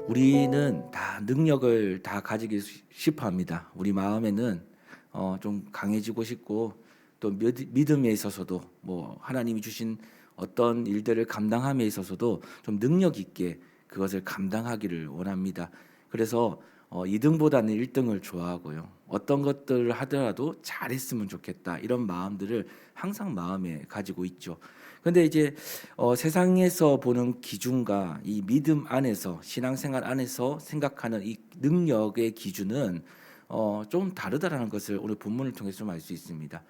우리는 다 능력을 다 가지기 싶어 합니다. 우리 마음에는 좀 강해지고 싶고 또 믿음에 있어서도 뭐 하나님이 주신 어떤 일들을 감당함에 있어서도 좀 능력 있게 그것을 감당하기를 원합니다. 그래서 2등보다는 1등을 좋아하고요. 어떤 것들을 하더라도 잘했으면 좋겠다. 이런 마음들을 항상 마음에 가지고 있죠. 근데 이제 세상에서 보는 기준과 이 믿음 안에서 신앙생활 안에서 생각하는 이 능력의 기준은 좀 다르다라는 것을 오늘 본문을 통해서 좀 알 수 있습니다.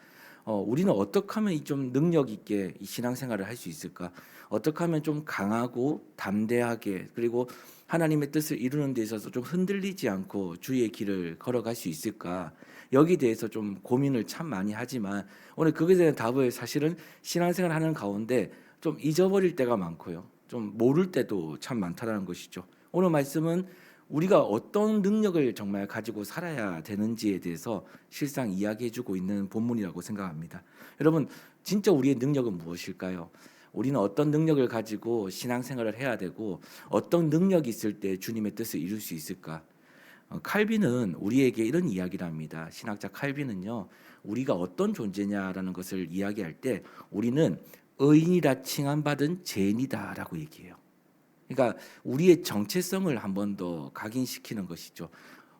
우리는 어떻게 하면 이 좀 능력 있게 이 신앙생활을 할 수 있을까? 어떻게 하면 좀 강하고 담대하게 그리고 하나님의 뜻을 이루는 데 있어서 좀 흔들리지 않고 주의 길을 걸어갈 수 있을까? 여기에 대해서 좀 고민을 참 많이 하지만 오늘 그것에 대한 답을 사실은 신앙생활 하는 가운데 좀 잊어버릴 때가 많고요. 좀 모를 때도 참 많다라는 것이죠. 오늘 말씀은 우리가 어떤 능력을 정말 가지고 살아야 되는지에 대해서 실상 이야기해 주고 있는 본문이라고 생각합니다. 여러분, 진짜 우리의 능력은 무엇일까요? 우리는 어떤 능력을 가지고 신앙생활을 해야 되고 어떤 능력이 있을 때 주님의 뜻을 이룰 수 있을까? 칼빈은 우리에게 이런 이야기를 합니다. 신학자 칼빈은요, 우리가 어떤 존재냐라는 것을 이야기할 때 우리는 의인이라 칭함받은 죄인이다라고 얘기해요. 그러니까 우리의 정체성을 한 번 더 각인시키는 것이죠.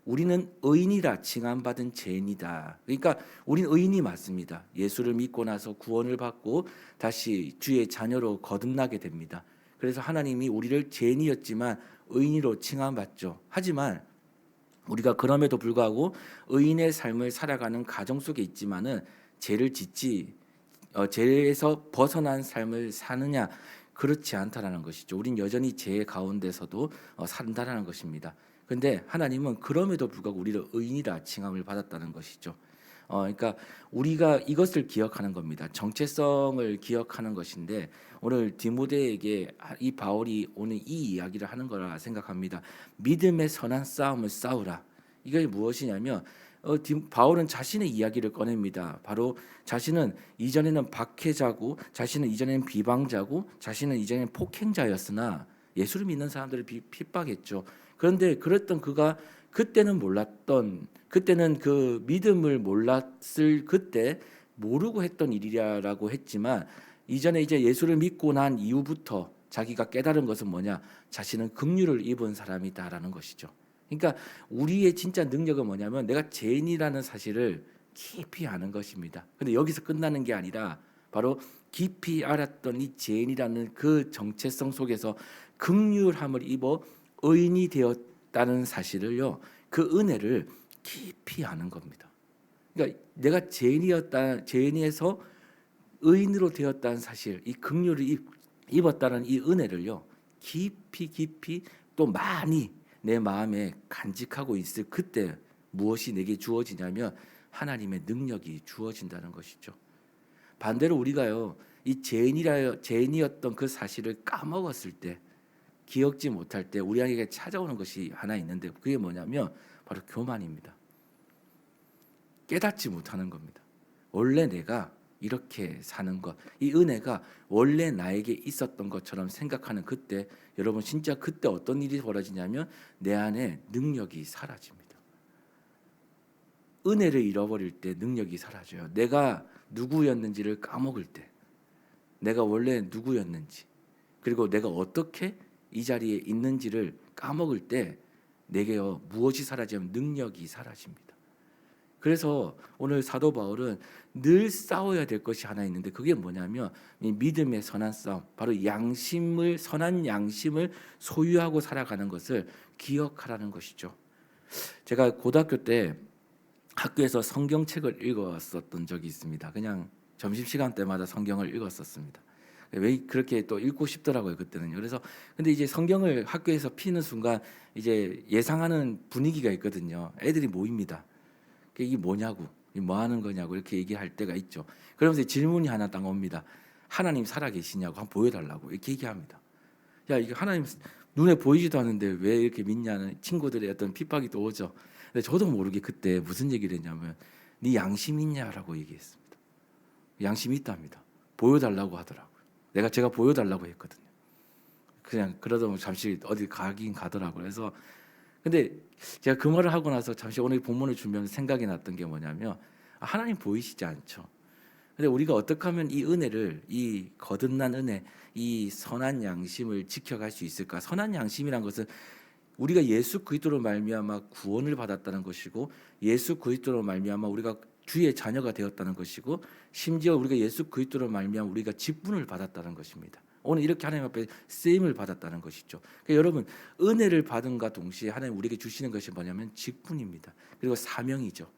우리는 의인이라 칭함받은 죄인이다. 그러니까 우리는 의인이 맞습니다. 예수를 믿고 나서 구원을 받고 다시 주의 자녀로 거듭나게 됩니다. 그래서 하나님이 우리를 죄인이었지만 의인으로 칭함받죠. 하지만 우리가 그럼에도 불구하고 의인의 삶을 살아가는 가정 속에 있지만은 죄를 짓지 죄에서 벗어난 삶을 사느냐 그렇지 않다라는 것이죠. 우린 여전히 죄 가운데서도 산다라는 것입니다. 근데 하나님은 그럼에도 불구하고 우리를 의인이라 칭함을 받았다는 것이죠. 그러니까 우리가 이것을 기억하는 겁니다. 정체성을 기억하는 것인데 오늘 디모데에게 이 바울이 오늘 이 이야기를 하는 거라 생각합니다. 믿음의 선한 싸움을 싸우라. 이게 무엇이냐면 바울은 자신의 이야기를 꺼냅니다. 바로 자신은 이전에는 박해자고 자신은 이전에는 비방자고 자신은 이전에는 폭행자였으나 예수를 믿는 사람들을 핍박했죠. 그런데 그랬던 그가 그때는 그 믿음을 몰랐을 그때 모르고 했던 일이라고 했지만 이전에 이제 예수를 믿고 난 이후부터 자기가 깨달은 것은 뭐냐? 자신은 긍휼을 입은 사람이다라는 것이죠. 그러니까 우리의 진짜 능력은 뭐냐면 내가 죄인이라는 사실을 깊이 아는 것입니다. 근데 여기서 끝나는 게 아니라 바로 깊이 알았던 이 죄인이라는 그 정체성 속에서 긍휼함을 입어 의인이 되었다는 사실을요. 그 은혜를 깊이 아는 겁니다. 그러니까 내가 죄인에서 의인으로 되었다는 사실, 이 긍휼을 입었다는 이 은혜를요. 깊이 또 많이 내 마음에 간직하고 있을 그때 무엇이 내게 주어지냐면 하나님의 능력이 주어진다는 것이죠. 반대로 우리가요. 이 죄인이었던 그 사실을 까먹었을 때 기억지 못할 때 우리에게 찾아오는 것이 하나 있는데 그게 뭐냐면 바로 교만입니다. 깨닫지 못하는 겁니다. 원래 내가 이렇게 사는 것, 이 은혜가 원래 나에게 있었던 것처럼 생각하는 그때 여러분 진짜 그때 어떤 일이 벌어지냐면 내 안에 능력이 사라집니다. 은혜를 잃어버릴 때 능력이 사라져요. 내가 누구였는지를 까먹을 때 내가 원래 누구였는지 그리고 내가 어떻게 이 자리에 있는지를 까먹을 때 내게요 무엇이 사라지면 능력이 사라집니다. 그래서 오늘 사도 바울은 늘 싸워야 될 것이 하나 있는데 그게 뭐냐면 이 믿음의 선한 싸움, 바로 선한 양심을 소유하고 살아가는 것을 기억하라는 것이죠. 제가 고등학교 때 학교에서 성경책을 읽었었던 적이 있습니다. 그냥 점심시간 때마다 성경을 읽었었습니다. 왜 그렇게 또 읽고 싶더라고요 그때는요. 그래서 근데 이제 성경을 학교에서 피는 순간 이제 예상하는 분위기가 있거든요. 애들이 모입니다. 이게 뭐냐고, 뭐 하는 거냐고 이렇게 얘기할 때가 있죠. 그러면서 질문이 하나 딱 옵니다. 하나님 살아 계시냐고 한번 보여달라고 이렇게 얘기합니다. 야 이게 하나님 눈에 보이지도 않는데 왜 이렇게 믿냐는 친구들의 어떤 핍박이 또 오죠. 근데 저도 모르게 그때 무슨 얘기를 했냐면 네 양심 있냐라고 얘기했습니다. 양심이 있답니다. 보여달라고 하더라고요. 제가 보여달라고 했거든요. 그냥 그러다 보면 잠시 어디 가긴 가더라고요. 그래서 근데 제가 그 말을 하고 나서 잠시 오늘 본문을 준비하면서 생각이 났던 게 뭐냐면 하나님 보이시지 않죠. 근데 우리가 어떻게 하면 이 은혜를, 이 거듭난 은혜, 이 선한 양심을 지켜갈 수 있을까? 선한 양심이란 것은 우리가 예수 그리스도로 말미암아 구원을 받았다는 것이고, 예수 그리스도로 말미암아 우리가 주의 자녀가 되었다는 것이고, 심지어 우리가 예수 그리스도로 말미암아 우리가 직분을 받았다는 것입니다. 오늘 이렇게 하나님 앞에 쓰임을 받았다는 것이죠. 그러니까 여러분, 은혜를 받은과 동시에 하나님 우리에게 주시는 것이 뭐냐면 직분입니다. 그리고 사명이죠.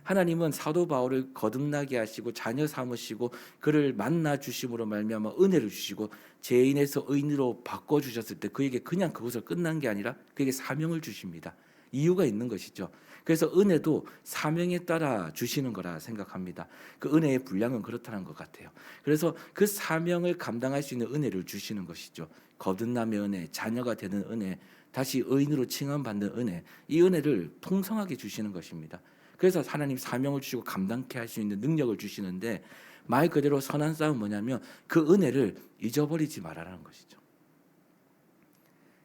하나님은 사도 바울을 거듭나게 하시고 자녀 삼으시고 그를 만나 주심으로 말미암아 은혜를 주시고 죄인에서 의인으로 바꿔 주셨을 때 그에게 그냥 그것을 끝난 게 아니라 그에게 사명을 주십니다. 이유가 있는 것이죠. 그래서 은혜도 사명에 따라 주시는 거라 생각합니다. 그 은혜의 분량은 그렇다는 것 같아요. 그래서 그 사명을 감당할 수 있는 은혜를 주시는 것이죠. 거듭남의 은혜, 자녀가 되는 은혜, 다시 의인으로 칭함받는 은혜, 이 은혜를 풍성하게 주시는 것입니다. 그래서 하나님 사명을 주시고 감당케 할 수 있는 능력을 주시는데, 말 그대로 선한 싸움은 뭐냐면 그 은혜를 잊어버리지 말라는 것이죠.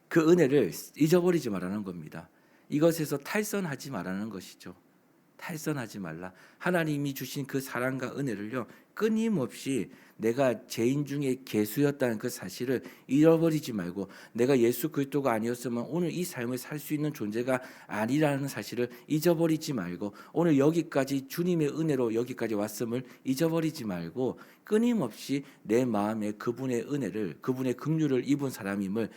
그 은혜를 잊어버리지 말라는 겁니다. 이것에서 탈선하지 말라는 것이죠. 탈선하지 말라. 하나님이 주신 그 사랑과 은혜를요, 끊임없이 내가 죄인 중에 괴수였다는 그 사실을 잃어버리지 말고, 내가 예수 그리스도가 아니었으면 오늘 이 삶을 살 수 있는 존재가 아니라는 사실을 잊어버리지 말고, 오늘 여기까지 주님의 은혜로 여기까지 왔음을 잊어버리지 말고, 끊임없이 내 마음에 그분의 은혜를, 그분의 긍휼을 입은 사람임을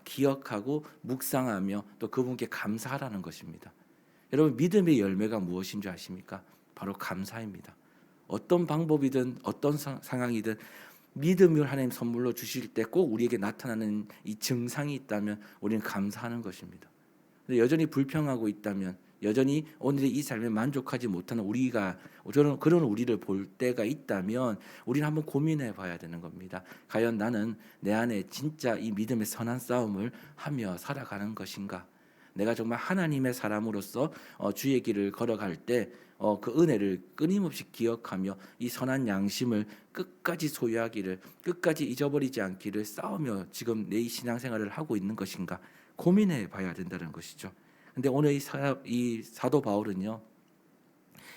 기억하고 묵상하며 또 그분께 감사하라는 것입니다. 여러분, 믿음의 열매가 무엇인 줄 아십니까? 바로 감사입니다. 어떤 방법이든 어떤 상황이든 믿음을 하나님 선물로 주실 때 꼭 우리에게 나타나는 이 증상이 있다면 우리는 감사하는 것입니다. 근데 여전히 불평하고 있다면, 여전히 오늘의 이 삶에 만족하지 못하는 우리가, 저는 그런 우리를 볼 때가 있다면 우리는 한번 고민해 봐야 되는 겁니다. 과연 나는 내 안에 진짜 이 믿음의 선한 싸움을 하며 살아가는 것인가? 내가 정말 하나님의 사람으로서 주의 길을 걸어갈 때 그 은혜를 끊임없이 기억하며 이 선한 양심을 끝까지 소유하기를, 끝까지 잊어버리지 않기를 싸우며 지금 내 신앙생활을 하고 있는 것인가 고민해 봐야 된다는 것이죠. 근데 오늘 이 사도 바울은요,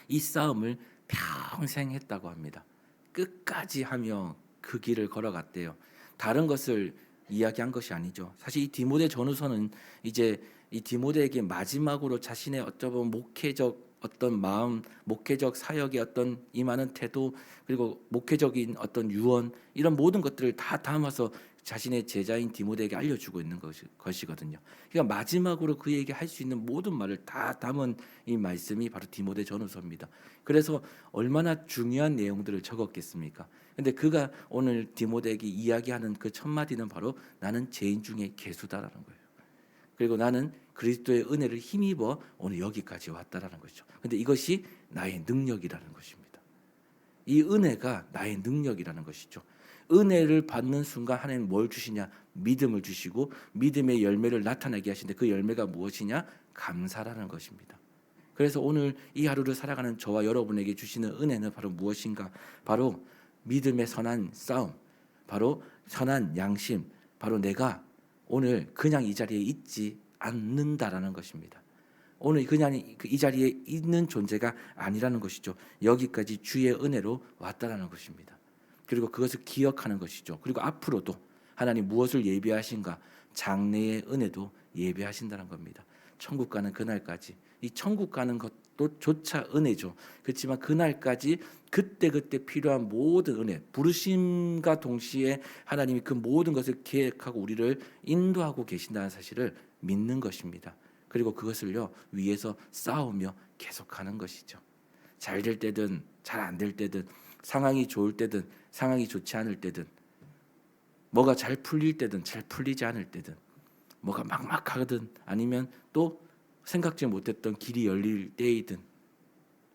이 싸움을 평생 했다고 합니다. 끝까지 하며 그 길을 걸어갔대요. 다른 것을 이야기한 것이 아니죠. 사실 이 디모데 전후서는 이제 이 디모데에게 마지막으로 자신의 어쩌면 목회적 어떤 마음, 목회적 사역의 어떤 임하는 태도, 그리고 목회적인 어떤 유언, 이런 모든 것들을 다 담아서 자신의 제자인 디모데에게 알려주고 있는 것이거든요. 그러니까 마지막으로 그에게 할 수 있는 모든 말을 다 담은 이 말씀이 바로 디모데 전후서입니다. 그래서 얼마나 중요한 내용들을 적었겠습니까? 근데 그가 오늘 디모데에게 이야기하는 그 첫 마디는 바로 나는 죄인 중에 괴수다라는 거예요. 그리고 나는 그리스도의 은혜를 힘입어 오늘 여기까지 왔다라는 것이죠. 근데 이것이 나의 능력이라는 것입니다. 이 은혜가 나의 능력이라는 것이죠. 은혜를 받는 순간 하나님 뭘 주시냐? 믿음을 주시고 믿음의 열매를 나타나게 하시는데 그 열매가 무엇이냐? 감사라는 것입니다. 그래서 오늘 이 하루를 살아가는 저와 여러분에게 주시는 은혜는 바로 무엇인가? 바로 믿음의 선한 싸움, 바로 선한 양심, 바로 내가 오늘 그냥 이 자리에 있지 않는다라는 것입니다. 오늘 그냥 이 자리에 있는 존재가 아니라는 것이죠. 여기까지 주의 은혜로 왔다라는 것입니다. 그리고 그것을 기억하는 것이죠. 그리고 앞으로도 하나님 무엇을 예비하신가? 장래의 은혜도 예비하신다는 겁니다. 천국 가는 그날까지, 이 천국 가는 것도 조차 은혜죠. 그렇지만 그날까지 그때그때 필요한 모든 은혜, 부르심과 동시에 하나님이 그 모든 것을 계획하고 우리를 인도하고 계신다는 사실을 믿는 것입니다. 그리고 그것을요, 위에서 싸우며 계속하는 것이죠. 잘 될 때든 잘 안 될 때든, 상황이 좋을 때든 상황이 좋지 않을 때든, 뭐가 잘 풀릴 때든 잘 풀리지 않을 때든, 뭐가 막막하든 아니면 또 생각지 못했던 길이 열릴 때이든,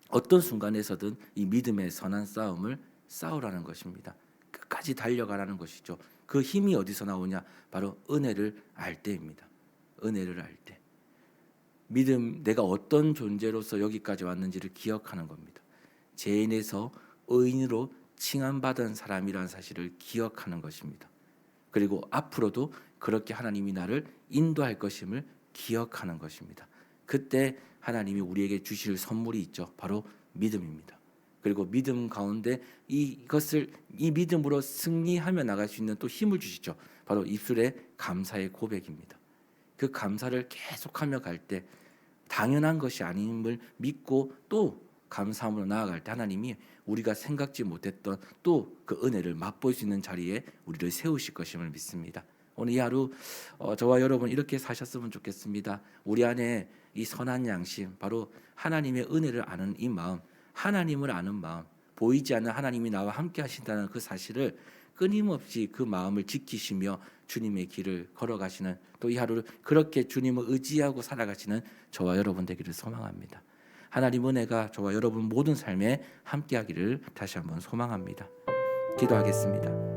어떤 순간에서든 이 믿음의 선한 싸움을 싸우라는 것입니다. 끝까지 달려가라는 것이죠. 그 힘이 어디서 나오냐? 바로 은혜를 알 때입니다. 은혜를 알 때. 믿음, 내가 어떤 존재로서 여기까지 왔는지를 기억하는 겁니다. 죄인에서 의인으로 칭함받은 사람이라는 사실을 기억하는 것입니다. 그리고 앞으로도 그렇게 하나님이 나를 인도할 것임을 기억하는 것입니다. 그때 하나님이 우리에게 주실 선물이 있죠. 바로 믿음입니다. 그리고 믿음 가운데 이 믿음으로 승리하며 나갈 수 있는 또 힘을 주시죠. 바로 입술에 감사의 고백입니다. 그 감사를 계속하며 갈 때 당연한 것이 아님을 믿고 또 감사함으로 나아갈 때 하나님이 우리가 생각지 못했던 또 그 은혜를 맛볼 수 있는 자리에 우리를 세우실 것임을 믿습니다. 오늘 이 하루 저와 여러분 이렇게 사셨으면 좋겠습니다. 우리 안에 이 선한 양심, 바로 하나님의 은혜를 아는 이 마음, 하나님을 아는 마음, 보이지 않는 하나님이 나와 함께 하신다는 그 사실을 끊임없이 그 마음을 지키시며 주님의 길을 걸어가시는, 또 이 하루를 그렇게 주님을 의지하고 살아가시는 저와 여러분 되기를 소망합니다. 하나님 은혜가 저와 여러분 모든 삶에 함께하기를 다시 한번 소망합니다. 기도하겠습니다.